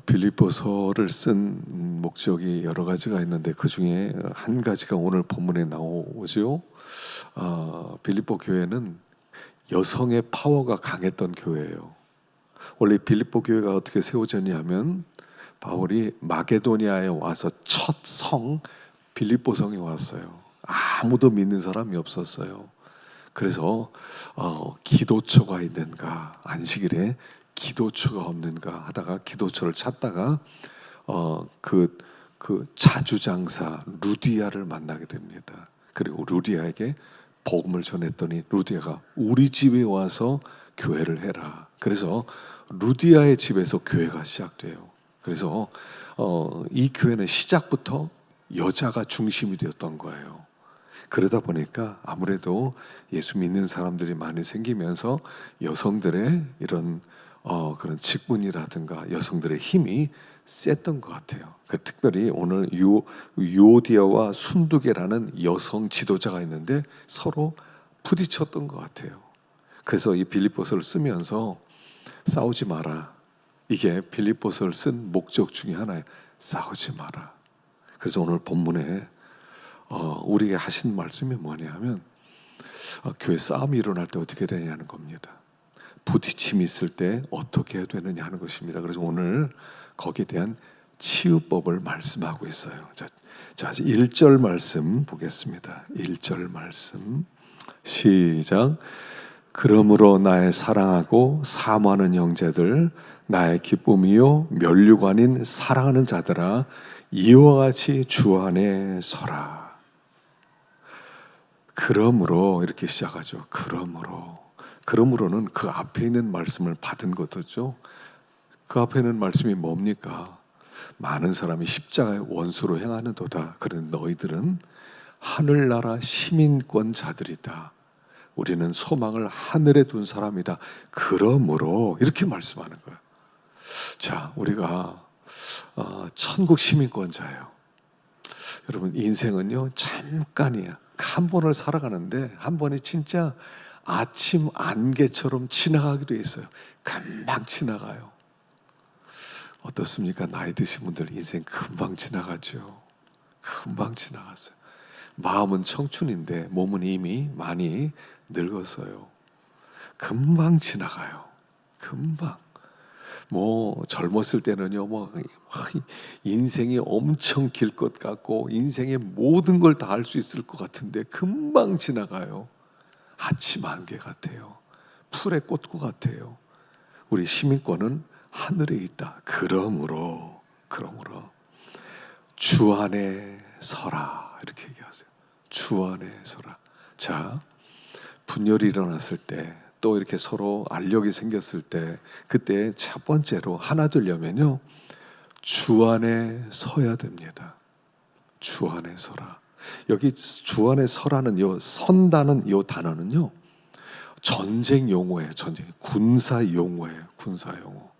빌립보서를 쓴 목적이 여러 가지가 있는데 그 중에 한 가지가 오늘 본문에 나오죠. 빌립보 교회는 여성의 파워가 강했던 교회예요. 원래 빌립보 교회가 어떻게 세워졌냐면 바울이 마게도니아에 와서 첫 성 빌립보성에 왔어요. 아무도 믿는 사람이 없었어요. 그래서 기도처가 있는가, 안식일에 기도처가 없는가 하다가 기도처를 찾다가 그 자주장사 루디아를 만나게 됩니다. 그리고 루디아에게 복음을 전했더니 루디아가 우리 집에 와서 교회를 해라. 그래서 루디아의 집에서 교회가 시작돼요. 그래서 이 교회는 시작부터 여자가 중심이 되었던 거예요. 그러다 보니까 아무래도 예수 믿는 사람들이 많이 생기면서 여성들의 이런 그런 직분이라든가 여성들의 힘이 셌던 것 같아요. 특별히 오늘 유오디아와 순두계라는 여성 지도자가 있는데 서로 부딪혔던 것 같아요. 그래서 이 빌립보서를 쓰면서 싸우지 마라. 이게 빌립보서를 쓴 목적 중에 하나예요. 싸우지 마라. 그래서 오늘 본문에 우리에게 하신 말씀이 뭐냐면 교회 싸움이 일어날 때 어떻게 되냐는 겁니다. 부딪힘이 있을 때 어떻게 해야 되느냐 하는 것입니다. 그래서 오늘 거기에 대한 치유법을 말씀하고 있어요. 자, 1절 말씀 보겠습니다. 1절 말씀 시작. 그러므로 나의 사랑하고 사모하는 형제들, 나의 기쁨이요 면류관인 사랑하는 자들아, 이와 같이 주 안에 서라. 그러므로 이렇게 시작하죠. 그러므로는 그 앞에 있는 말씀을 받은 것이죠. 그 앞에 있는 말씀이 뭡니까? 많은 사람이 십자가의 원수로 행하는도다. 그런 너희들은 하늘나라 시민권자들이다. 우리는 소망을 하늘에 둔 사람이다. 그러므로 이렇게 말씀하는 거예요. 자, 우리가 천국 시민권자예요. 여러분, 인생은요 잠깐이야. 한 번을 살아가는데 한 번이 진짜 아침 안개처럼 지나가기도 했어요. 금방 지나가요. 어떻습니까? 나이 드신 분들 인생 금방 지나가죠. 금방 지나갔어요. 마음은 청춘인데 몸은 이미 많이 늙었어요. 금방 지나가요. 금방. 젊었을 때는요, 인생이 엄청 길 것 같고, 인생의 모든 걸 다 할 수 있을 것 같은데, 금방 지나가요. 아침 안개 같아요. 풀의 꽃과 같아요. 우리 시민권은 하늘에 있다. 그러므로 주 안에 서라. 이렇게 얘기하세요. 주 안에 서라. 자, 분열이 일어났을 때, 또 이렇게 서로 알력이 생겼을 때, 그때 첫 번째로 하나 되려면요, 주 안에 서야 됩니다. 주 안에 서라. 여기 주 안에 서라는 선다는 단어는요, 전쟁 용어예요. 군사 용어예요. 군사 용어.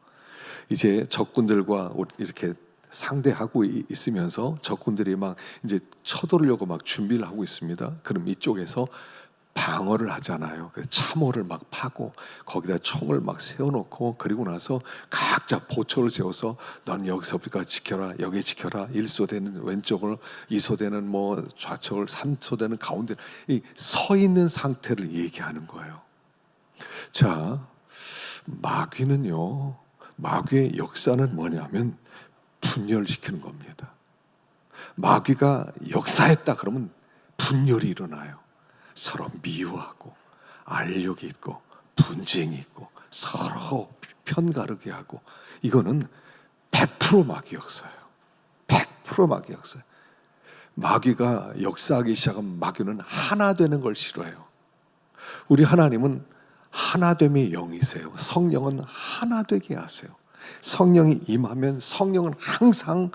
이제 적군들과 이렇게 상대하고 있으면서 적군들이 막 이제 쳐들으려고 막 준비를 하고 있습니다. 그럼 이쪽에서 방어를 하잖아요. 참호를 막 파고 거기다 총을 막 세워놓고, 그리고 나서 각자 보초를 세워서 넌 여기서부터 지켜라, 여기 지켜라. 1소대는 왼쪽을, 2소대는 좌측을, 3소대는 가운데, 이 서 있는 상태를 얘기하는 거예요. 자, 마귀의 역사는 뭐냐면 분열시키는 겁니다. 마귀가 역사했다 그러면 분열이 일어나요. 서로 미워하고 알력이 있고 분쟁이 있고 서로 편가르게 하고, 이거는 100% 마귀 역사예요. 100% 마귀 역사예요. 마귀가 역사하기 시작하면 마귀는 하나 되는 걸 싫어해요. 우리 하나님은 하나됨의 영이세요. 성령은 하나 되게 하세요. 성령이 임하면 성령은 항상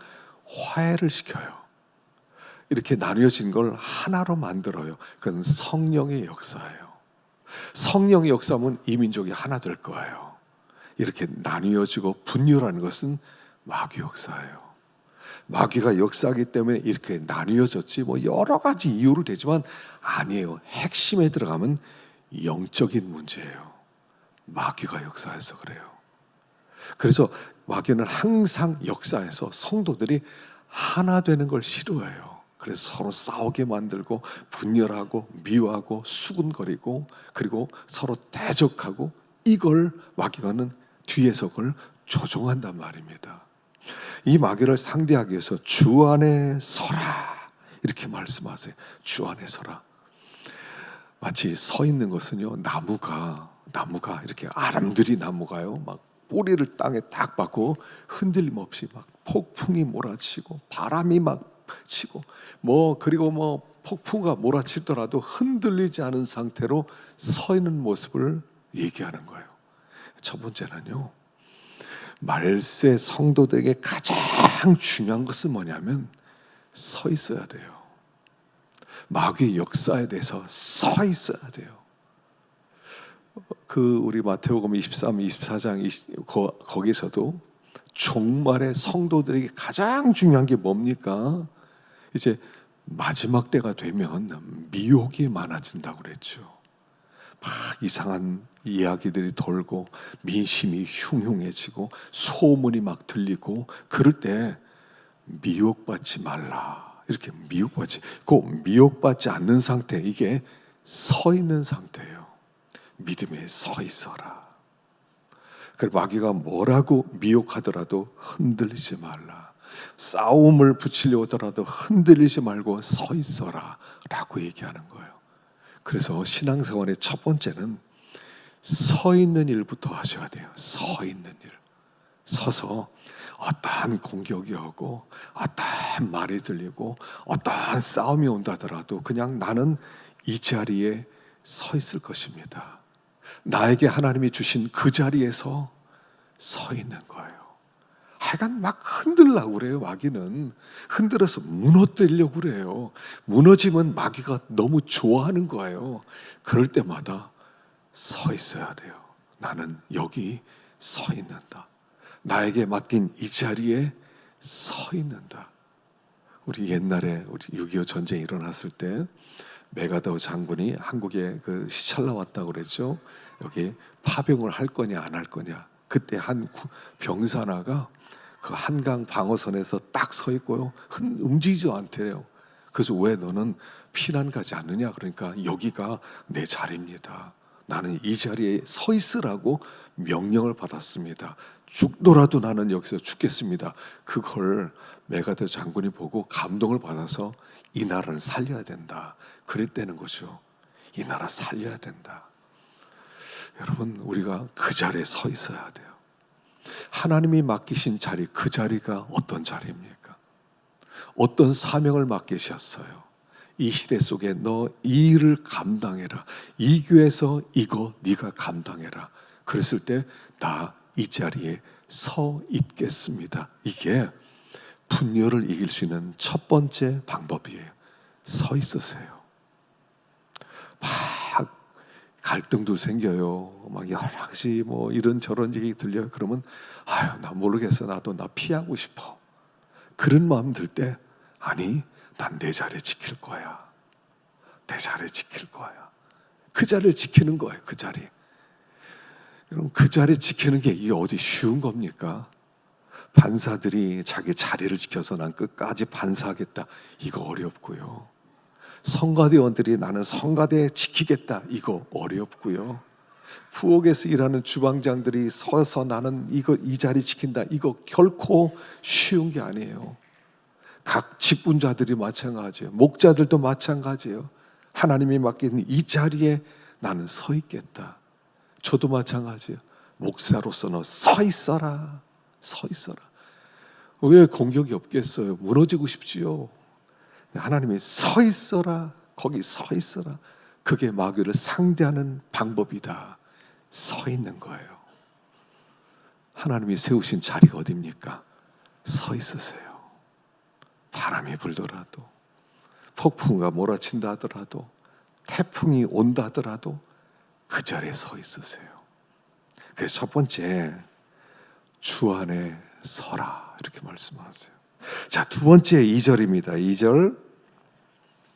화해를 시켜요. 이렇게 나뉘어진 걸 하나로 만들어요. 그건 성령의 역사예요. 성령의 역사면 이 민족이 하나 될 거예요. 이렇게 나뉘어지고 분열하는 것은 마귀 역사예요. 마귀가 역사하기 때문에 이렇게 나뉘어졌지, 여러 가지 이유로 되지만 아니에요. 핵심에 들어가면 영적인 문제예요. 마귀가 역사해서 그래요. 그래서 마귀는 항상 역사에서 성도들이 하나 되는 걸 싫어해요. 그래서 서로 싸우게 만들고 분열하고 미워하고 수군거리고 그리고 서로 대적하고, 이걸 마귀가는 뒤에서 그걸 조종한단 말입니다. 이 마귀를 상대하기 위해서 주 안에 서라 이렇게 말씀하세요. 주 안에 서라. 마치 서 있는 것은요, 나무가 이렇게 아람들이 나무가요 막 뿌리를 땅에 딱 박고 흔들림 없이 막 폭풍이 몰아치고 바람이 막 치고 그리고 폭풍가 몰아치더라도 흔들리지 않은 상태로 서 있는 모습을 얘기하는 거예요. 첫 번째는요, 말세 성도들에게 가장 중요한 것은 뭐냐면 서 있어야 돼요. 마귀의 역사에 대해서 서 있어야 돼요. 우리 마태복음 23, 24장 거기서도 종말의 성도들에게 가장 중요한 게 뭡니까? 이제 마지막 때가 되면 미혹이 많아진다고 그랬죠. 막 이상한 이야기들이 돌고 민심이 흉흉해지고 소문이 막 들리고, 그럴 때 미혹받지 말라. 이렇게 미혹받지 않는 상태, 이게 서 있는 상태예요. 믿음에 서 있어라. 그리고 마귀가 뭐라고 미혹하더라도 흔들리지 말라. 싸움을 붙이려 하더라도 흔들리지 말고 서 있어라 라고 얘기하는 거예요. 그래서 신앙생활의 첫 번째는 서 있는 일부터 하셔야 돼요. 서 있는 일. 서서 어떠한 공격이 오고 어떠한 말이 들리고 어떠한 싸움이 온다더라도 그냥 나는 이 자리에 서 있을 것입니다. 나에게 하나님이 주신 그 자리에서 서 있는 거예요. 하여간 막 흔들려고 그래요. 마귀는 흔들어서 무너뜨리려고 그래요. 무너지면 마귀가 너무 좋아하는 거예요. 그럴 때마다 서 있어야 돼요. 나는 여기 서 있는다. 나에게 맡긴 이 자리에 서 있는다. 우리 옛날에 6.25 전쟁이 일어났을 때 메가더 장군이 한국에 시찰나 왔다고 그랬죠. 여기 파병을 할 거냐 안 할 거냐. 그때 한 병사나가 그 한강 방어선에서 딱 서 있고요, 움직이지 않대요. 그래서 왜 너는 피난 가지 않느냐? 그러니까 여기가 내 자리입니다. 나는 이 자리에 서 있으라고 명령을 받았습니다. 죽더라도 나는 여기서 죽겠습니다. 그걸 메가더 장군이 보고 감동을 받아서 이 나라를 살려야 된다. 그랬다는 거죠. 이 나라 살려야 된다. 여러분, 우리가 그 자리에 서 있어야 돼요. 하나님이 맡기신 자리, 그 자리가 어떤 자리입니까? 어떤 사명을 맡기셨어요? 이 시대 속에 너 이 일을 감당해라. 이 교회에서 이거 네가 감당해라. 그랬을 때 나 이 자리에 서 있겠습니다. 이게 분열을 이길 수 있는 첫 번째 방법이에요. 서 있으세요. 막 갈등도 생겨요. 막 여러 가지 이런저런 얘기 들려요. 그러면 나 모르겠어. 나 피하고 싶어. 그런 마음 들 때 아니, 난 내 자리 지킬 거야. 내 자리 지킬 거야. 그 자리를 지키는 거예요. 그 자리. 여러분, 그 자리 지키는 게 이게 어디 쉬운 겁니까? 판사들이 자기 자리를 지켜서 난 끝까지 판사하겠다. 이거 어렵고요. 성가대원들이 나는 성가대 지키겠다. 이거 어렵고요. 부엌에서 일하는 주방장들이 서서 나는 이 자리 지킨다. 이거 결코 쉬운 게 아니에요. 각 직분자들이 마찬가지예요. 목자들도 마찬가지예요. 하나님이 맡긴 이 자리에 나는 서 있겠다. 저도 마찬가지예요. 목사로서는 서 있어라. 서 있어라. 왜 공격이 없겠어요? 무너지고 싶지요. 하나님이 서 있어라. 거기 서 있어라. 그게 마귀를 상대하는 방법이다. 서 있는 거예요. 하나님이 세우신 자리가 어디입니까? 서 있으세요. 바람이 불더라도, 폭풍과 몰아친다 하더라도, 태풍이 온다 하더라도 그 자리에 서 있으세요. 그래서 첫 번째, 주 안에 서라 이렇게 말씀하세요. 자, 두 번째 2절입니다.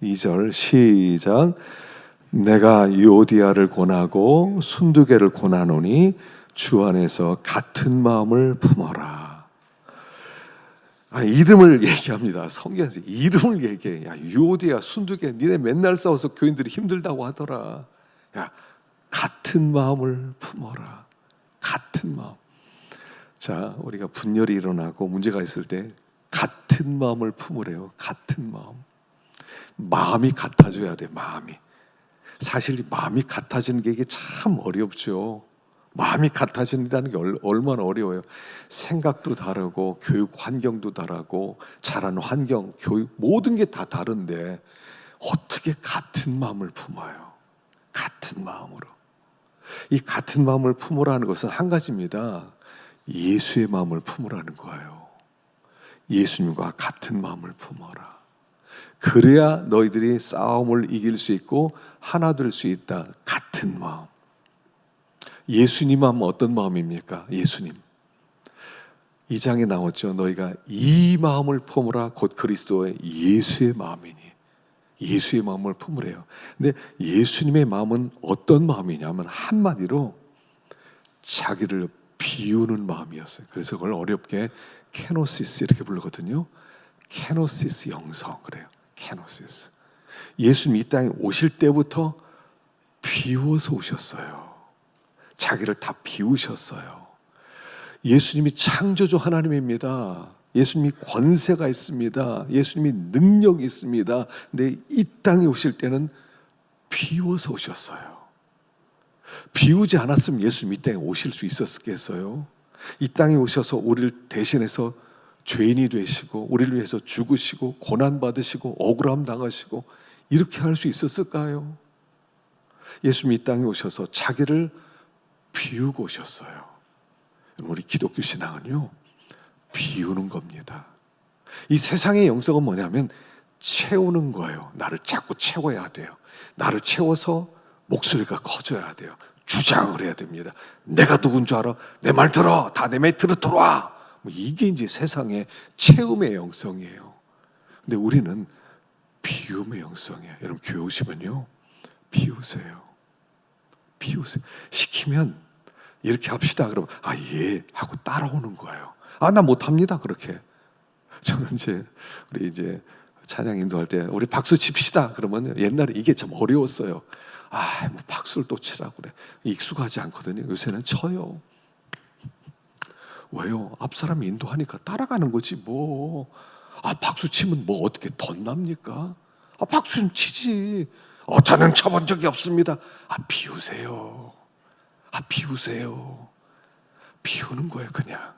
2절 시작. 내가 유오디아를 권하고 순두개를 권하노니 주 안에서 같은 마음을 품어라. 이름을 얘기합니다. 성경에서 이름을 얘기해. 야, 유오디야, 순두계, 니네 맨날 싸워서 교인들이 힘들다고 하더라. 야, 같은 마음을 품어라. 같은 마음. 자, 우리가 분열이 일어나고 문제가 있을 때 같은 마음을 품으래요. 같은 마음. 마음이 같아져야 돼. 마음이. 사실 마음이 같아지는 게 이게 참 어렵죠. 마음이 같아진다는 게 얼마나 어려워요. 생각도 다르고 교육 환경도 다르고 자라는 환경, 교육 모든 게 다 다른데 어떻게 같은 마음을 품어요? 같은 마음으로. 이 같은 마음을 품으라는 것은 한 가지입니다. 예수의 마음을 품으라는 거예요. 예수님과 같은 마음을 품어라. 그래야 너희들이 싸움을 이길 수 있고 하나 될 수 있다. 같은 마음. 예수님 마음은 어떤 마음입니까? 예수님. 2장에 나왔죠. 너희가 이 마음을 품으라. 곧 그리스도의 예수의 마음이니. 예수의 마음을 품으래요. 근데 예수님의 마음은 어떤 마음이냐면 한마디로 자기를 비우는 마음이었어요. 그래서 그걸 어렵게 케노시스 이렇게 부르거든요. 케노시스 영성 그래요. 케노시스. 예수님이 이 땅에 오실 때부터 비워서 오셨어요. 자기를 다 비우셨어요. 예수님이 창조주 하나님입니다. 예수님이 권세가 있습니다. 예수님이 능력이 있습니다. 근데 이 땅에 오실 때는 비워서 오셨어요. 비우지 않았으면 예수님 이 땅에 오실 수 있었겠어요? 이 땅에 오셔서 우리를 대신해서 죄인이 되시고 우리를 위해서 죽으시고 고난받으시고 억울함 당하시고 이렇게 할 수 있었을까요? 예수님이 이 땅에 오셔서 자기를 비우고 오셨어요. 우리 기독교 신앙은요, 비우는 겁니다. 이 세상의 영성은 뭐냐면 채우는 거예요. 나를 자꾸 채워야 돼요. 나를 채워서 목소리가 커져야 돼요. 주장을 해야 됩니다. 내가 누군 줄 알아? 내 말 들어. 다 내 말 들어와. 이게 이제 세상의 채움의 영성이에요. 근데 우리는 비움의 영성이에요. 여러분 교회 오시면요, 비우세요. 비우세요. 시키면 이렇게 합시다. 그러면 예 하고 따라오는 거예요. 나 못합니다. 그렇게. 저는 우리 찬양 인도할 때 우리 박수 칩시다. 그러면 옛날에 이게 참 어려웠어요. 뭐 박수를 또 치라고 그래. 익숙하지 않거든요. 요새는 쳐요. 왜요? 앞사람이 인도하니까 따라가는 거지 뭐. 박수 치면 뭐 어떻게 덧납니까? 박수 좀 치지. 저는 쳐본 적이 없습니다. 비우세요. 비우세요. 비우는 거예요. 그냥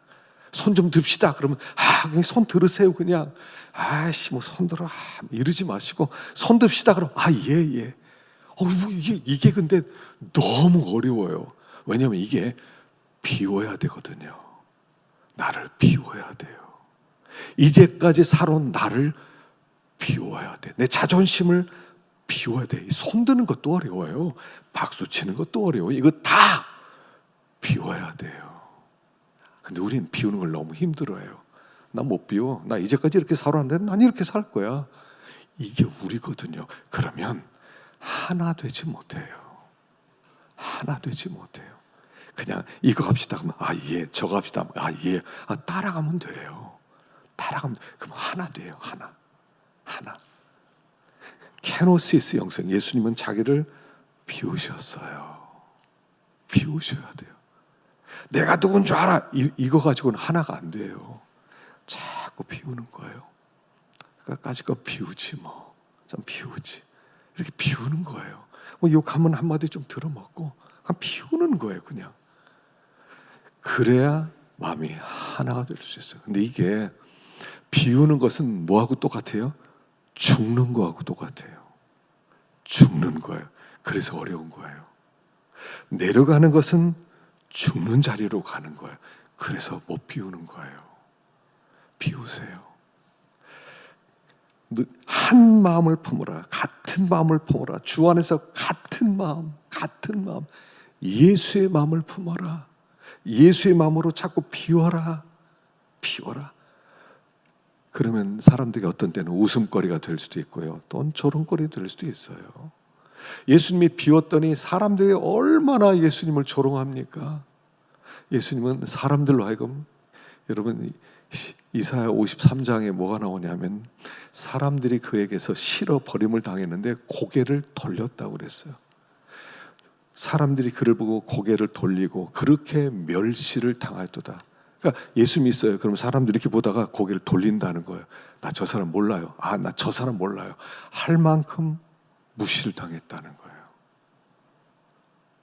손 좀 듭시다. 그러면 그냥 손 들으세요. 그냥 뭐 손 들어 이러지 마시고 손 듭시다. 그럼 예. 이게 근데 너무 어려워요. 왜냐하면 이게 비워야 되거든요. 나를 비워야 돼요. 이제까지 살아온 나를 비워야 돼. 내 자존심을 비워야 돼. 손 드는 것도 어려워요. 박수 치는 것도 어려워요. 이거 다 비워야 돼요. 근데 우리는 비우는 걸 너무 힘들어해요. 나 못 비워. 나 이제까지 이렇게 살았는데 난 이렇게 살 거야. 이게 우리거든요. 그러면 하나 되지 못해요. 하나 되지 못해요. 그냥 이거 합시다. 그러면 예. 저거 합시다. 예. 따라가면 돼요. 따라가면 그럼 하나 돼요. 하나. 케노시스 영성. 예수님은 자기를 비우셨어요. 비우셔야 돼요. 내가 누군 줄 알아. 이거 가지고는 하나가 안 돼요. 자꾸 비우는 거예요. 까짓 거 비우지 뭐. 좀 비우지. 이렇게 비우는 거예요. 욕하면 한마디 좀 들어먹고 그냥 비우는 거예요. 그냥. 그래야 마음이 하나가 될 수 있어요. 근데 이게 비우는 것은 뭐하고 똑같아요? 죽는 거하고 똑같아요. 죽는 거예요. 그래서 어려운 거예요. 내려가는 것은 죽는 자리로 가는 거예요. 그래서 못 비우는 거예요. 비우세요. 한 마음을 품으라. 같은 마음을 품으라. 주 안에서 같은 마음. 예수의 마음을 품어라. 예수의 마음으로 자꾸 비워라. 그러면 사람들이 어떤 때는 웃음거리가 될 수도 있고요. 또는 조롱거리 될 수도 있어요. 예수님이 비웠더니 사람들이 얼마나 예수님을 조롱합니까? 예수님은 사람들로 하여금 여러분, 이사야 53장에 뭐가 나오냐면 사람들이 그에게서 실어 버림을 당했는데 고개를 돌렸다고 그랬어요. 사람들이 그를 보고 고개를 돌리고 그렇게 멸시를 당하였도다. 그러니까 예수 믿어요. 그럼 사람들이 이렇게 보다가 고개를 돌린다는 거예요. 나 저 사람 몰라요. 나 저 사람 몰라요. 할 만큼 무시를 당했다는 거예요.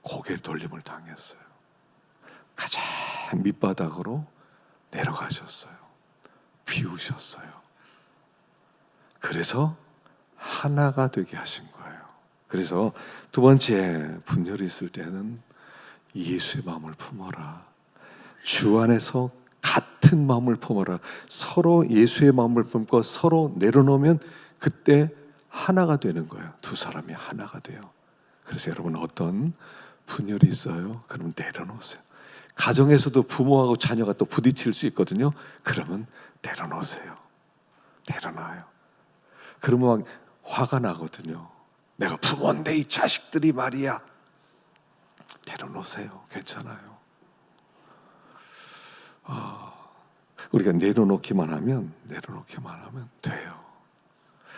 고개 돌림을 당했어요. 가장 밑바닥으로 내려가셨어요. 비우셨어요. 그래서 하나가 되게 하신 거예요. 그래서 두 번째, 분열이 있을 때는 예수의 마음을 품어라. 주 안에서 같은 마음을 품어라. 서로 예수의 마음을 품고 서로 내려놓으면 그때 하나가 되는 거예요. 두 사람이 하나가 돼요. 그래서 여러분, 어떤 분열이 있어요? 그러면 내려놓으세요. 가정에서도 부모하고 자녀가 또 부딪힐 수 있거든요. 그러면 내려놓으세요. 내려놔요. 그러면 막 화가 나거든요. 내가 부모인데 이 자식들이 말이야. 내려놓으세요. 괜찮아요. 우리가 내려놓기만 하면 돼요.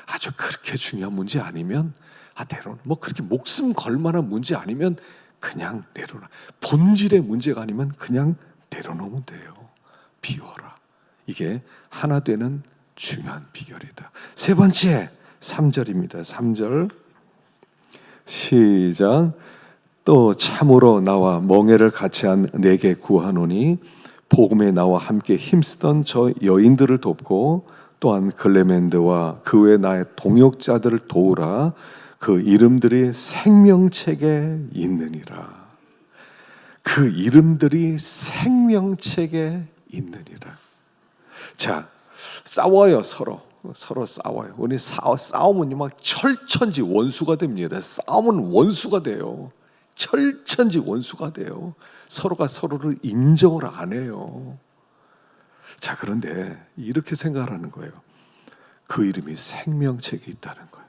아주 그렇게 중요한 문제 아니면 뭐 그렇게 목숨 걸 만한 문제 아니면 그냥 내려놔. 본질의 문제가 아니면 그냥 내려놓으면 돼요. 비워라. 이게 하나 되는 중요한 비결이다. 세 번째, 3절입니다. 3절 시작. 또 참으로 나와 멍에를 같이 한 내게 구하노니 복음에 나와 함께 힘쓰던 저 여인들을 돕고 또한 글레멘드와 그 외 나의 동역자들을 도우라. 그 이름들이 생명책에 있느니라. 그 이름들이 생명책에 있느니라. 자, 싸워요. 서로 싸워요. 우리 싸우면 막 철천지 원수가 됩니다. 싸우면 원수가 돼요. 철천지 원수가 돼요. 서로가 서로를 인정을 안 해요. 자, 그런데 이렇게 생각하는 거예요. 그 이름이 생명책에 있다는 거예요.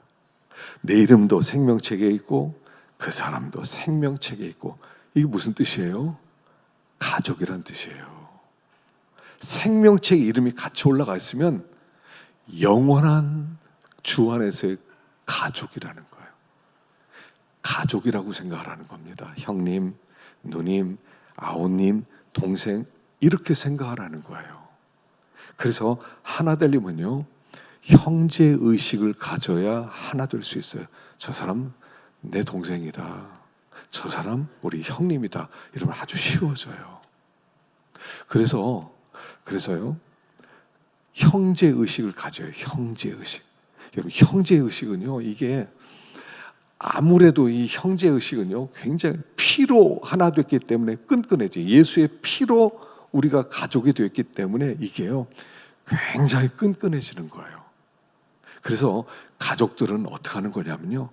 내 이름도 생명책에 있고 그 사람도 생명책에 있고. 이게 무슨 뜻이에요? 가족이란 뜻이에요. 생명책 이름이 같이 올라가 있으면 영원한 주 안에서의 가족이라는 거예요. 가족이라고 생각하라는 겁니다. 형님, 누님, 아우님, 동생, 이렇게 생각하라는 거예요. 그래서 하나 되려면요, 형제 의식을 가져야 하나 될 수 있어요. 저 사람 내 동생이다. 저 사람 우리 형님이다. 이러면 아주 쉬워져요. 그래서요, 형제 의식을 가져요. 형제 의식. 여러분, 형제 의식은요, 이게 아무래도 이 형제 의식은요, 굉장히 피로 하나 됐기 때문에 끈끈해져요. 예수의 피로 우리가 가족이 됐기 때문에 이게요, 굉장히 끈끈해지는 거예요. 그래서 가족들은 어떻게 하는 거냐면요,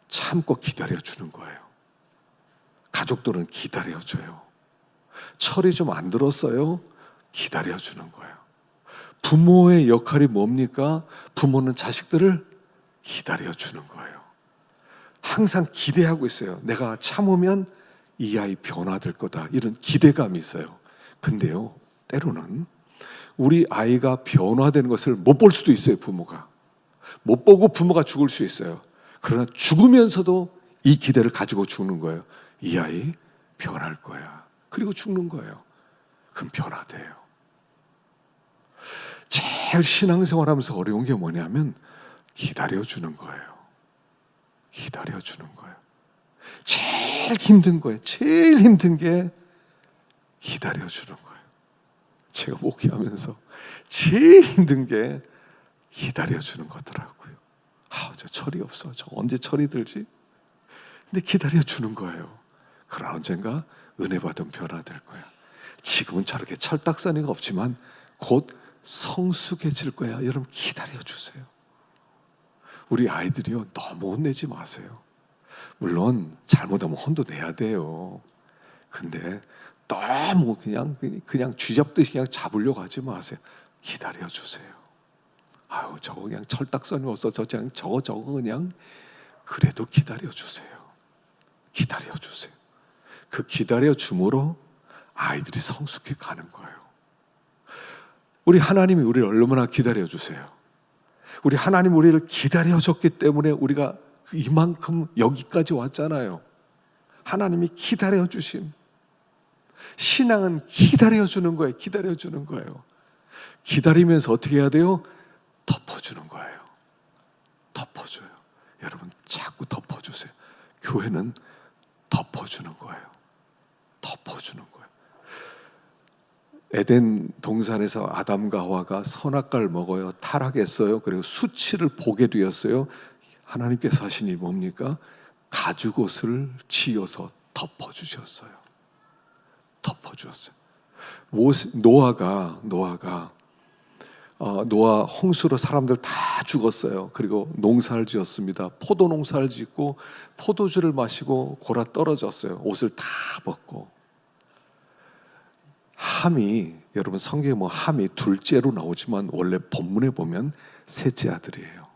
참고 기다려주는 거예요. 가족들은 기다려줘요. 철이 좀 안 들었어요? 기다려주는 거예요. 부모의 역할이 뭡니까? 부모는 자식들을 기다려주는 거예요. 항상 기대하고 있어요. 내가 참으면 이 아이 변화될 거다. 이런 기대감이 있어요. 근데요, 때로는 우리 아이가 변화되는 것을 못 볼 수도 있어요. 부모가 못 보고 부모가 죽을 수 있어요. 그러나 죽으면서도 이 기대를 가지고 죽는 거예요. 이 아이 변할 거야. 그리고 죽는 거예요. 그럼 변화돼요. 제일 신앙생활하면서 어려운 게 뭐냐면 기다려주는 거예요. 기다려주는 거예요. 제일 힘든 거예요. 제일 힘든 게 기다려주는 거예요. 제가 목회하면서 제일 힘든 게 기다려주는 거더라고요. 저 철이 없어. 저 언제 철이 들지? 근데 기다려주는 거예요. 그러나 언젠가 은혜 받은 변화될 거야. 지금은 저렇게 철딱서니가 없지만 곧 성숙해질 거야. 여러분, 기다려주세요. 우리 아이들이요, 너무 혼내지 마세요. 물론 잘못하면 혼도 내야 돼요. 근데 너무 그냥 쥐잡듯이 그냥 잡으려고 하지 마세요. 기다려주세요. 저거 그냥 철딱서니 없어. 저거 그냥 그래도 기다려주세요. 기다려주세요. 그 기다려줌으로 아이들이 성숙해 가는 거예요. 우리 하나님이 우리를 얼마나 기다려주세요. 우리 하나님 우리를 기다려줬기 때문에 우리가 이만큼 여기까지 왔잖아요. 하나님이 기다려주심. 신앙은 기다려주는 거예요. 기다려주는 거예요. 기다리면서 어떻게 해야 돼요? 덮어주는 거예요. 덮어줘요. 여러분 자꾸 덮어주세요. 교회는 덮어주는 거예요. 덮어주는 거예요. 에덴 동산에서 아담과 하와가 선악과를 먹어요. 타락했어요. 그리고 수치를 보게 되었어요. 하나님께서 하신 일이 뭡니까? 가죽옷을 지어서 덮어주셨어요. 덮어주었어요. 노아 홍수로 사람들 다 죽었어요. 그리고 농사를 지었습니다. 포도 농사를 짓고 포도주를 마시고 골아 떨어졌어요. 옷을 다 벗고. 함이, 여러분 성경에 뭐 함이 둘째로 나오지만 원래 본문에 보면 셋째 아들이에요.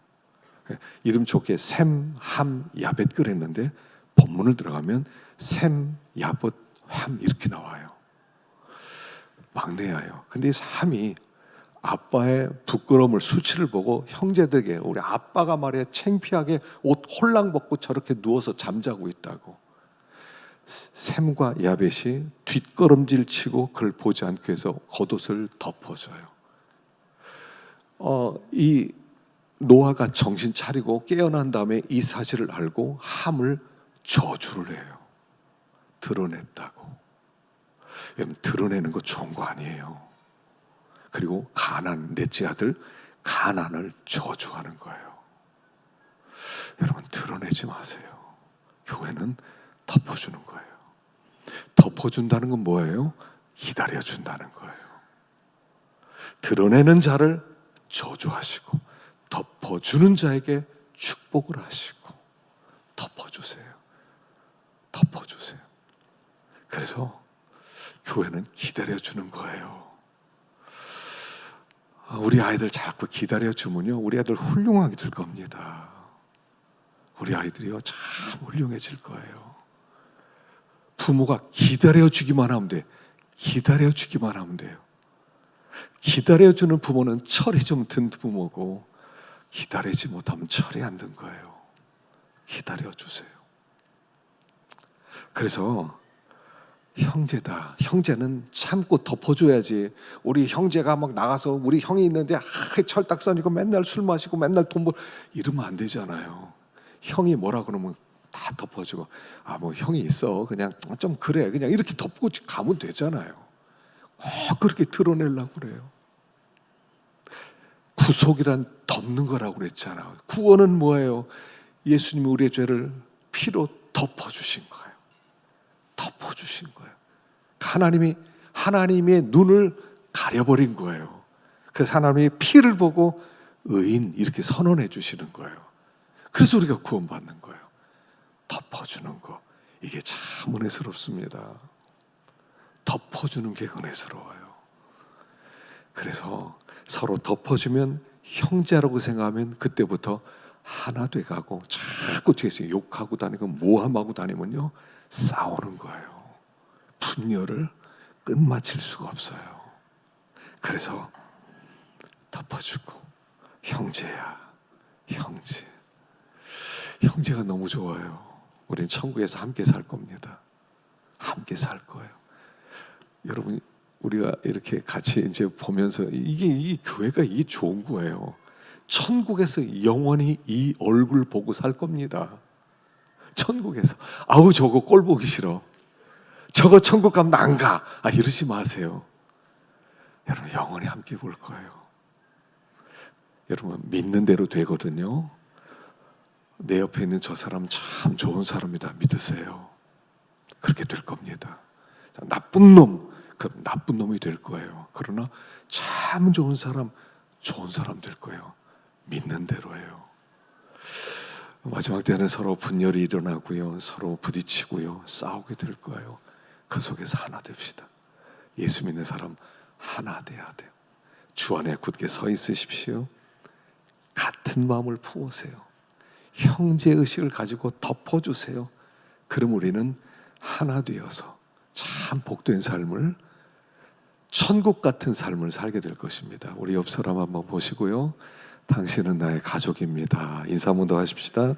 이름 좋게 셈, 함, 야벳 그랬는데 본문을 들어가면 셈, 야벳, 함 이렇게 나와요. 막내예요. 근데 함이 아빠의 부끄러움을, 수치를 보고 형제들에게, 우리 아빠가 말이야 창피하게 옷 홀랑 벗고 저렇게 누워서 잠자고 있다고. 셈과 야벳이 뒷걸음질 치고 그를 보지 않기 위해서 겉옷을 덮어줘요. 이 노아가 정신 차리고 깨어난 다음에 이 사실을 알고 함을 저주를 해요. 드러냈다고. 여러분 드러내는 거 좋은 거 아니에요. 그리고 가나안, 넷째 아들 가나안을 저주하는 거예요. 여러분 드러내지 마세요. 교회는 덮어주는 거예요. 덮어준다는 건 뭐예요? 기다려준다는 거예요. 드러내는 자를 저주하시고 덮어주는 자에게 축복을 하시고. 덮어주세요. 덮어주세요. 그래서 교회는 기다려주는 거예요. 우리 아이들 자꾸 기다려주면요, 우리 아이들 훌륭하게 될 겁니다. 우리 아이들이요 참 훌륭해질 거예요. 부모가 기다려주기만 하면 돼. 기다려주기만 하면 돼요. 기다려주는 부모는 철이 좀 든 부모고, 기다리지 못하면 철이 안 든 거예요. 기다려주세요. 그래서 형제다. 형제는 참고 덮어줘야지. 우리 형제가 막 나가서 우리 형이 있는데 철딱선이고 맨날 술 마시고 맨날 돈 벌, 이러면 안 되잖아요. 형이 뭐라 그러면 다 덮어주고, 뭐 형이 있어 그냥 좀 그래 그냥 이렇게 덮고 가면 되잖아요. 꼭 그렇게 드러내려고 그래요. 구속이란 덮는 거라고 그랬잖아요. 구원은 뭐예요? 예수님이 우리의 죄를 피로 덮어주신 거예요. 덮어주신 거예요. 하나님의 눈을 가려버린 거예요. 그래서 하나님의 피를 보고 의인 이렇게 선언해 주시는 거예요. 그래서 우리가 구원받는 거예요. 덮어주는 거, 이게 참 은혜스럽습니다. 덮어주는 게 은혜스러워요. 그래서 서로 덮어주면, 형제라고 생각하면 그때부터 하나 돼가고, 자꾸 뒤에서 욕하고 다니고 모함하고 다니면요 싸우는 거예요. 분열을 끝마칠 수가 없어요. 그래서 덮어주고, 형제야, 형제. 형제가 너무 좋아요. 우린 천국에서 함께 살 겁니다. 함께 살 거예요. 여러분, 우리가 이렇게 같이 이제 보면서 이게 교회가 이게 좋은 거예요. 천국에서 영원히 이 얼굴 보고 살 겁니다. 천국에서. 아우 저거 꼴 보기 싫어. 저거 천국 가면 안 가. 이러지 마세요. 여러분 영원히 함께 볼 거예요. 여러분 믿는 대로 되거든요. 내 옆에 있는 저 사람 참 좋은 사람이다 믿으세요. 그렇게 될 겁니다. 나쁜 놈, 그럼 나쁜 놈이 될 거예요. 그러나 참 좋은 사람 될 거예요. 믿는 대로예요. 마지막 때는 서로 분열이 일어나고요, 서로 부딪히고요, 싸우게 될 거예요. 그 속에서 하나 됩시다. 예수 믿는 사람 하나 돼야 돼요. 주 안에 굳게 서 있으십시오. 같은 마음을 품으세요. 형제의식을 가지고 덮어주세요. 그럼 우리는 하나 되어서 참 복된 삶을 천국 같은 삶을 살게 될 것입니다. 우리 옆 사람 한번 보시고요. 당신은 나의 가족입니다. 인사 한번 더 하십시다.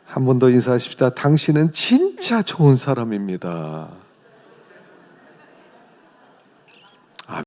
한 번 더 인사하십시다. 당신은 진짜 좋은 사람입니다.